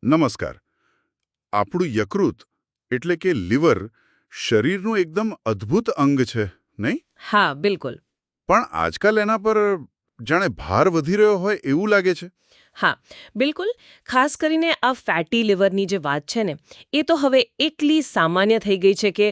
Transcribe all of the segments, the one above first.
નમસ્કાર. આપણું યકૃત એટલે કે લીવર શરીરનું એકદમ અદ્ભુત અંગ છે, નહીં? હા, બિલકુલ. પણ આજકાલ એના પર જાણે ભાર વધી રહ્યો હોય એવું લાગે છે. હા, બિલકુલ. ખાસ કરીને આ ફેટી લિવરની જે વાત છે ને, એ તો હવે એટલી સામાન્ય થઈ ગઈ છે કે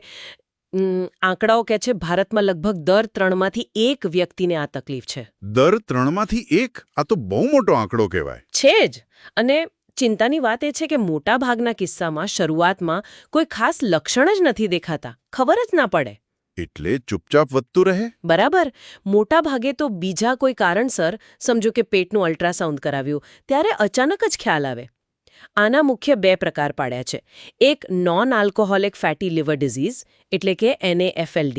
આંકડાઓ કહે છે ભારતમાં લગભગ દર 3માંથી 1 વ્યક્તિને આ તકલીફ છે. દર 3માંથી 1? આ તો બહુ મોટો આંકડો કહેવાય. છે જ. અને ચિંતાની વાત એ છે કે મોટા ભાગના કિસ્સામાં શરૂઆતમાં કોઈ ખાસ લક્ષણ જ નથી દેખાતા, ખબર જ ના પડે. એટલે ચૂપચાપ વધતું રહે? બરાબર. મોટા ભાગે તો બીજા કોઈ કારણસર, સમજો કે પેટનું અલ્ટ્રાસાઉન્ડ કરાવ્યું, ત્યારે અચાનક જ ખ્યાલ આવે. આના મુખ્ય 2 પ્રકાર પાડ્યા છે. એક non alcoholic fatty liver disease એટલે કે NAFLD,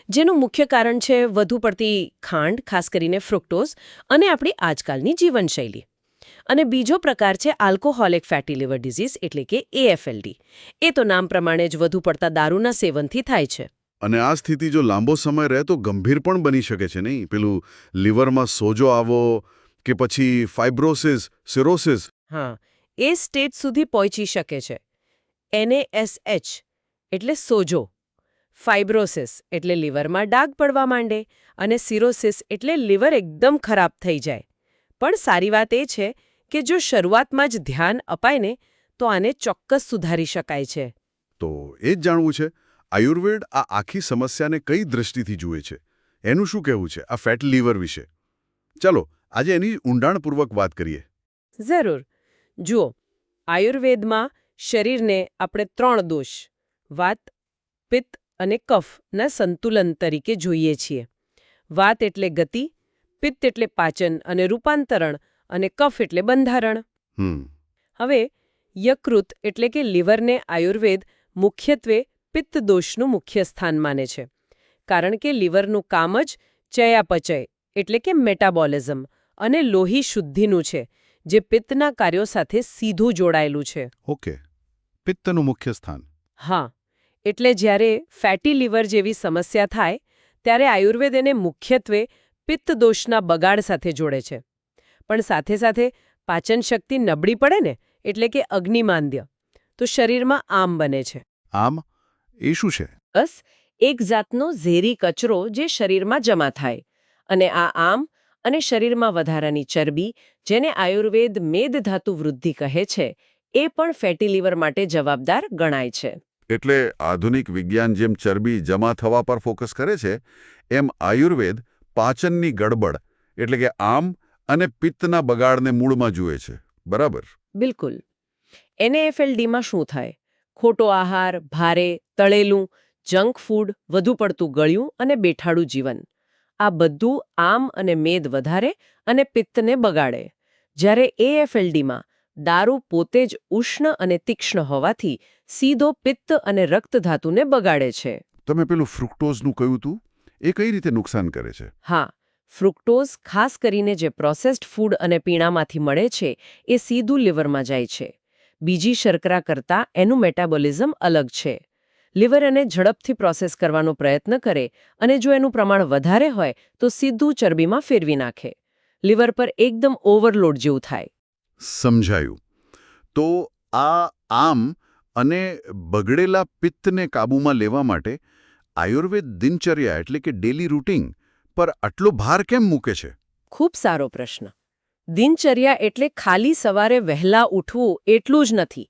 જેનું મુખ્ય કારણ છે વધુ પડતી ખાંડ, ખાસ કરીને ફ્રુક્ટોઝ, અને આપણી આજકાલની જીવનશૈલી. અને બીજો પ્રકાર છે આલ્કોહોલિક ફેટી લિવર ડિઝીઝ એટલે કે AFLD. એ તો નામ પ્રમાણે જ વધુ પડતા દારૂના સેવનથી થાય છે. અને આ સ્થિતિ જો લાંબો સમય રહે તો ગંભીર પણ બની શકે છે, નહીં? પેલું લીવરમાં સોજો આવો કે પછી ફાઇબ્રોસિસ, સિરોસિસ. હા, એ સ્ટેજ સુધી પહોંચી શકે છે. NASH એટલે સોજો, ફાઇબ્રોસિસ એટલે લીવરમાં ડાઘ પડવા માંડે, અને સિરોસિસ એટલે લીવર એકદમ ખરાબ થઈ જાય. પણ સારી વાત એ છે કે જો શરૂઆતમાં જ ધ્યાન અપાય ને તો આને ચોક્કસ સુધારી શકાય છે. તો એ જ જાણવું છે, આયુર્વેદ આ આખી સમસ્યાને કઈ દૃષ્ટિથી જુએ છે? એનું શું કહેવું છે આ ફેટ લીવર વિશે? ચાલો આજે એની ઊંડાણપૂર્વક વાત કરીએ. જરૂર. જુઓ, આયુર્વેદમાં શરીરને આપણે 3 દોષ વાત, પિત્ત અને કફના સંતુલન તરીકે જોઈએ છીએ. વાત એટલે ગતિ, પિત્ત એટલે પાચન અને રૂપાંતરણ, અને કફ એટલે બંધારણ. હવે યકૃત એટલે કે લીવરને આયુર્વેદ મુખ્યત્વે પિત્ત દોષનું મુખ્ય સ્થાન માને છે. કારણ કે લીવરનું કામ જ ચયાપચય એટલે કે મેટાબોલિઝમ અને લોહી શુદ્ધિનું છે, જે પિત્તના કાર્યો સાથે સીધું જોડાયેલું છે. ઓકે, પિત્તનું મુખ્ય સ્થાન. હા, એટલે જ્યારે ફેટી લીવર જેવી સમસ્યા થાય ત્યારે આયુર્વેદ એને મુખ્યત્વે પિત્ત દોષના બગાડ સાથે જોડે છે. પણ સાથે સાથે પાચન શક્તિ નબળી પડે ને, એટલે કે અગ્નિમાંદ્ય, તો શરીરમાં આમ બને છે. આમ એ શું છે? બસ એક જાતનો ઝેરી કચરો જે શરીરમાં જમા થાય. અને આ આમ અને શરીરમાં વધારાની ચરબી, જેને આયુર્વેદ મેદધાતુ વૃદ્ધિ કહે છે, એ પણ ફેટી લીવર માટે જવાબદાર ગણાય છે. એટલે આધુનિક વિજ્ઞાન જેમ ચરબી જમા થવા પર ફોકસ કરે છે, એમ આયુર્વેદ પાચનની ગડબડ એટલે કે આમ અને પિત્તના બગાડને મૂળમાં જુએ છે. બરાબર? બિલકુલ. NAFLDમાં શું થાય? ખોટો આહાર, ભારે, તળેલું, જંક ફૂડ, વધુ પડતું ગળ્યું અને બેઠાડું જીવન. આ બધું આમ અને મેદ વધારે અને પિત્તને બગાડે. જ્યારે AFLDમાં દારૂ પોતે જ ઉષ્ણ અને તીક્ષ્ણ હોવાથી સીધો પિત્ત અને રક્તધાતુને બગાડે છે. તમે પેલું ફ્રુક્ટોઝનું કહ્યું હતું, એ કઈ રીતે નુકસાન કરે છે? હા, ફ્રુક્ટોઝ ખાસ કરીને જે પ્રોસેસ્ડ ફૂડ અને પીણામાંથી મળે છે, એ સીધું લીવરમાં જાય છે. બીજી શર્કરા કરતાં એનું મેટાબોલિઝમ અલગ છે. લીવર એને ઝડપથી પ્રોસેસ કરવાનો પ્રયત્ન કરે, અને જો એનું પ્રમાણ વધારે હોય તો સીધું ચરબીમાં ફેરવી નાખે. લીવર પર એકદમ ઓવરલોડ જેવું થાય. સમજાયું. તો આ આમ અને બગડેલા પિત્તને કાબૂમાં લેવા માટે આયુર્વેદ દિનચર્યા એટલે કે ડેલી રૂટીન પર આટલો ભાર કેમ મૂકે છે? ખૂબ સારો પ્રશ્ન. દિનચર્યા એટલે ખાલી સવારે વહેલા ઉઠવું એટલું જ નથી.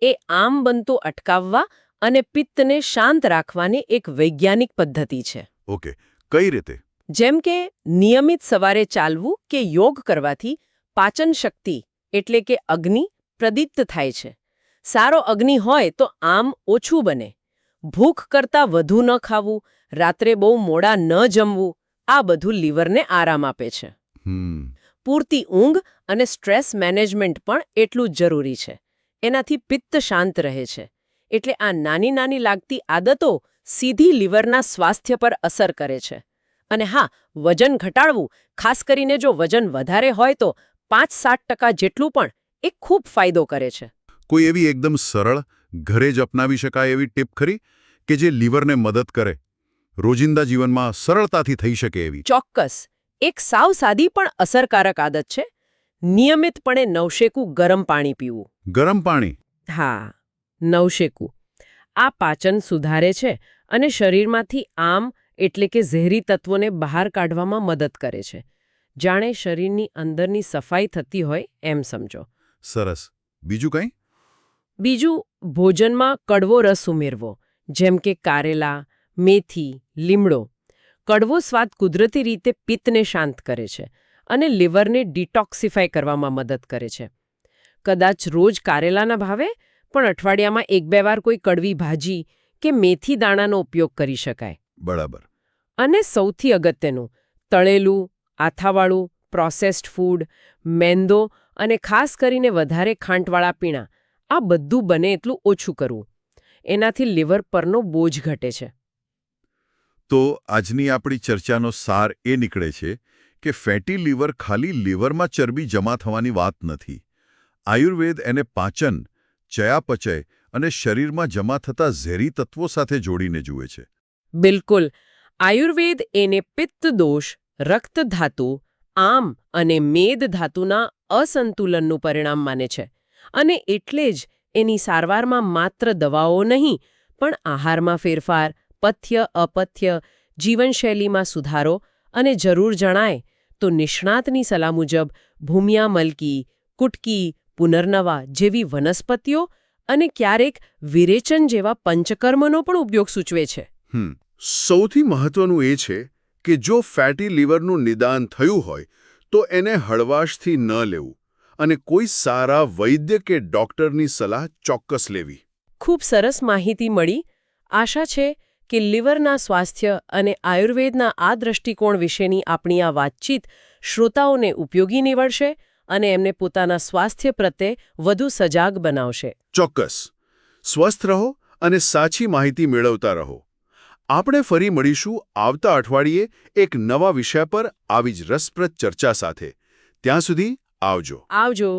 એ આમ બનતું અટકાવવા અને પિત્તને શાંત રાખવાની એક વૈજ્ઞાનિક પદ્ધતિ છે. ઓકે, કઈ રીતે? જેમ કે નિયમિત સવારે ચાલવું કે યોગ કરવાથી પાચન શક્તિ એટલે કે અગ્નિ પ્રદીપ્ત થાય છે. સારો અગ્નિ હોય તો આમ ઓછું બને. ભૂખ કરતાં વધુ ન ખાવું, રાત્રે બહુ મોડા ન જમવું, આ બધું લીવરને આરામ આપે છે. પૂરતી ઊંઘ અને સ્ટ્રેસ મેનેજમેન્ટ પણ એટલું જ જરૂરી છે. એનાથી પિત્ત શાંત રહે છે. એટલે આ નાની નાની લાગતી આદતો સીધી લીવરના સ્વાસ્થ્ય પર અસર કરે છે. અને હા, વજન ઘટાડવું, ખાસ કરીને જો વજન વધારે હોય તો 5-7% જેટલું પણ એ ખૂબ ફાયદો કરે છે. કોઈ એવી એકદમ સરળ, ઘરે જ અપનાવી શકાય એવી ટીપ ખરી કે જે લીવરને મદદ કરે? રોજિંદા જીવનમાં સરળતાથી થઈ શકે એવી. ચોક્કસ. એક સાવ સાદી પણ અસરકારક આદત છે નિયમિતપણે નવશેકું ગરમ પાણી પીવું. ગરમ પાણી. હા, નવશેકું. આ પાચન સુધારે છે અને શરીરમાંથી આમ એટલે કે ઝેરી તત્વોને બહાર કાઢવામાં મદદ કરે છે. જાણે શરીરની અંદરની સફાઈ થતી હોય એમ સમજો. સરસ. બીજું કંઈ? બીજું, ભોજનમાં કડવો રસ ઉમેરવો, જેમ કે કારેલા, મેથી, લીમડો. કડવો સ્વાદ કુદરતી રીતે પિત્તને શાંત કરે છે અને લીવરને ડિટોક્સિફાય કરવામાં મદદ કરે છે. કદાચ રોજ કારેલા ન ભાવે, પણ અઠવાડિયામાં 1-2 વાર કોઈ કડવી ભાજી કે મેથી દાણાનો ઉપયોગ કરી શકાય. બરાબર. અને સૌથી અગત્યનું, તળેલું, આથાવાળું, પ્રોસેસ્ડ ફૂડ, મેંદો અને ખાસ કરીને વધારે ખાંટવાળા પીણા, આ બધું બને એટલું ઓછું કરવું. એનાથી લીવર પરનો બોજ ઘટે છે. તો આજની આપણી ચર્ચાનો સાર એ નીકળે છે કે ફેટી લીવર ખાલી લીવરમાં ચરબી જમા થવાની વાત નથી. આયુર્વેદ એને પાચન, ચયાપચય અને શરીરમાં જમા થતા ઝેરી તત્વો સાથે જોડીને જુએ છે. બિલકુલ. આયુર્વેદ એને પિત્ત દોષ, રક્તધાતુ, આમ અને મેદ ધાતુના અસંતુલનનું પરિણામ માને છે. અને એટલે જ એની સારવારમાં માત્ર દવાઓ નહીં, પણ આહારમાં ફેરફાર, પથ્ય અપથ્ય, જીવનશૈલીમાં સુધારો અને જરૂર જણાય તો નિષ્ણાતની સલાહ મુજબ ભૂમિયામલકી, કુટકી, પુનર્નવા જેવી વનસ્પતિઓ અને ક્યારેક વિરેચન જેવા પંચકર્મનો પણ ઉપયોગ સૂચવે છે. સૌથી મહત્વનું એ છે કે જો ફેટી લીવરનું નિદાન થયું હોય તો એને હળવાશથી ન લેવું અને કોઈ સારા વૈદ્ય કે ડોક્ટરની સલાહ ચોક્કસ લેવી. ખૂબ સરસ માહિતી મળી. આશા છે કે લીવરના સ્વાસ્થ્ય અને આયુર્વેદના આ દૃષ્ટિકોણ વિશેની આપણી આ વાતચીત શ્રોતાઓને ઉપયોગી નીવડશે અને એમને પોતાના સ્વાસ્થ્ય પ્રત્યે વધુ સજાગ બનાવશે. ચોક્કસ. સ્વસ્થ રહો અને સાચી માહિતી મેળવતા રહો. આપણે ફરી મળીશું આવતા અઠવાડિયે એક નવા વિષય પર આવી જ રસપ્રદ ચર્ચા સાથે. ત્યાં સુધી આવજો. આવજો.